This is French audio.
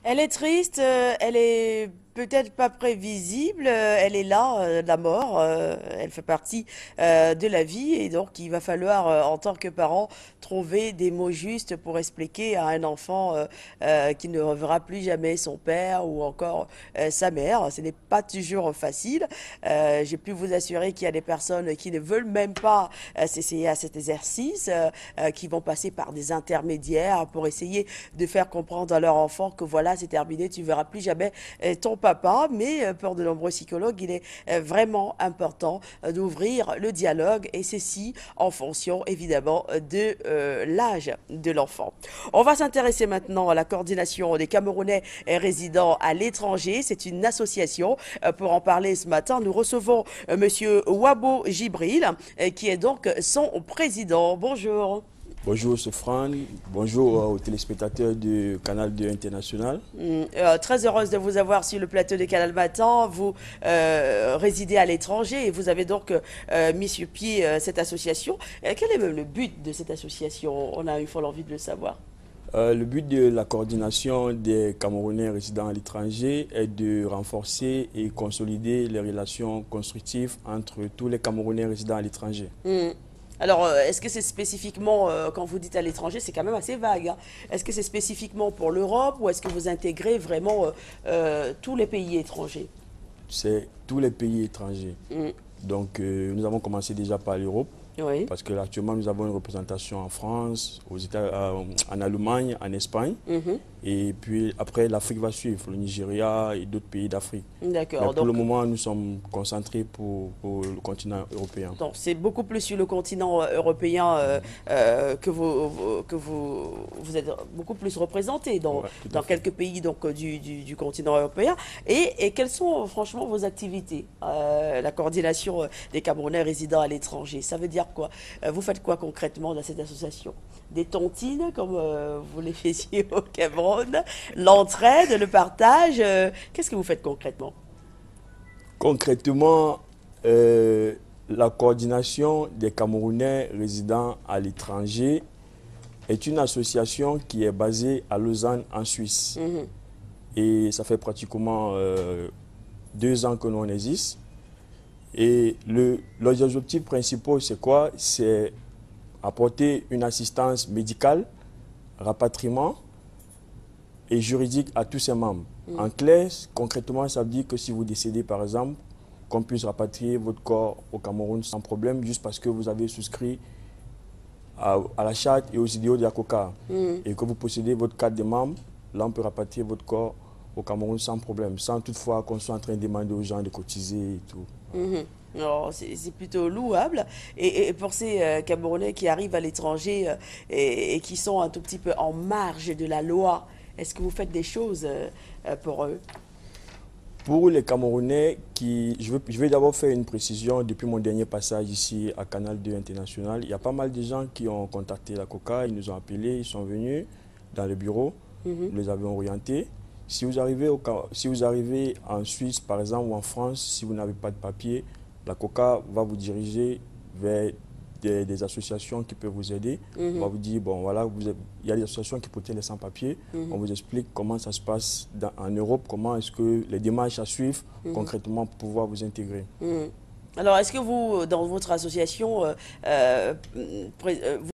Elle est triste, elle est peut-être pas prévisible, elle est là, la mort, elle fait partie de la vie et donc il va falloir, en tant que parent, trouver des mots justes pour expliquer à un enfant qu'il ne reverra plus jamais son père ou encore sa mère. Ce n'est pas toujours facile. J'ai pu vous assurer qu'il y a des personnes qui ne veulent même pas s'essayer à cet exercice, qui vont passer par des intermédiaires pour essayer de faire comprendre à leur enfant que voilà, c'est terminé, tu verras plus jamais ton papa. Mais pour de nombreux psychologues, il est vraiment important d'ouvrir le dialogue et ceci en fonction évidemment de l'âge de l'enfant. On va s'intéresser maintenant à la coordination des Camerounais résidant à l'étranger. C'est une association. Pour en parler ce matin, nous recevons Monsieur Wabo Gibril, qui est donc son président. Bonjour. Bonjour Sofran, bonjour aux téléspectateurs du Canal 2 International. Très heureuse de vous avoir sur le plateau de Canal Matin. Vous résidez à l'étranger et vous avez donc mis sur pied cette association. Quel est même le but de cette association? On a eu fort envie de le savoir. Le but de la coordination des Camerounais résidant à l'étranger est de renforcer et consolider les relations constructives entre tous les Camerounais résidant à l'étranger. Alors, est-ce que c'est spécifiquement, quand vous dites à l'étranger, c'est quand même assez vague, hein. Est-ce que c'est spécifiquement pour l'Europe ou est-ce que vous intégrez vraiment tous les pays étrangers? C'est tous les pays étrangers. Mm. Donc nous avons commencé déjà par l'Europe. Oui. Parce que actuellement, nous avons une représentation en France, en Allemagne, en Espagne. Mhm. Et puis après, l'Afrique va suivre, le Nigeria et d'autres pays d'Afrique. Mais D'accord. pour le Donc, moment, nous sommes concentrés pour le continent européen. donc c'est beaucoup plus sur le continent européen que vous êtes beaucoup plus représenté Ouais, tout à dans fait. quelques pays donc, du continent européen. Et quelles sont franchement vos activités? La coordination des Camerounais résidant à l'étranger, ça veut dire quoi? Vous faites quoi concrètement dans cette association? Des tontines comme vous les faisiez au Cameroun, l'entraide, le partage, qu'est-ce que vous faites concrètement? Concrètement, la coordination des Camerounais résidant à l'étranger est une association qui est basée à Lausanne, en Suisse. Mhm. Et ça fait pratiquement 2 ans que l'on existe. Et leurs objectifs principaux, c'est quoi? C'est apporter une assistance médicale, rapatriement et juridique à tous ses membres. En clair, concrètement, ça veut dire que si vous décédez, par exemple, qu'on puisse rapatrier votre corps au Cameroun sans problème, juste parce que vous avez souscrit à la charte et aux idéaux de la COCA, et que vous possédez votre carte de membre, là on peut rapatrier votre corps au Cameroun sans problème, sans toutefois qu'on soit en train de demander aux gens de cotiser et tout. Mhm. Alors, c'est plutôt louable. Et pour ces Camerounais qui arrivent à l'étranger et qui sont un tout petit peu en marge de la loi, est-ce que vous faites des choses pour eux? Pour les Camerounais je vais d'abord faire une précision. Depuis mon dernier passage ici à Canal 2 International, il y a pas mal de gens qui ont contacté la COCA, ils nous ont appelés, ils sont venus dans le bureau, Mhm. nous les avons orientés. Si vous arrivez en Suisse, par exemple, ou en France, si vous n'avez pas de papier, la COCA va vous diriger vers des associations qui peuvent vous aider. On va Mhm. vous dire, bon voilà, il y a des associations qui protègent les sans-papiers. On Mhm. vous explique comment ça se passe en Europe, comment est-ce que les démarches à suivre Mhm. concrètement pour pouvoir vous intégrer. Mhm. Alors, est-ce que vous, dans votre association,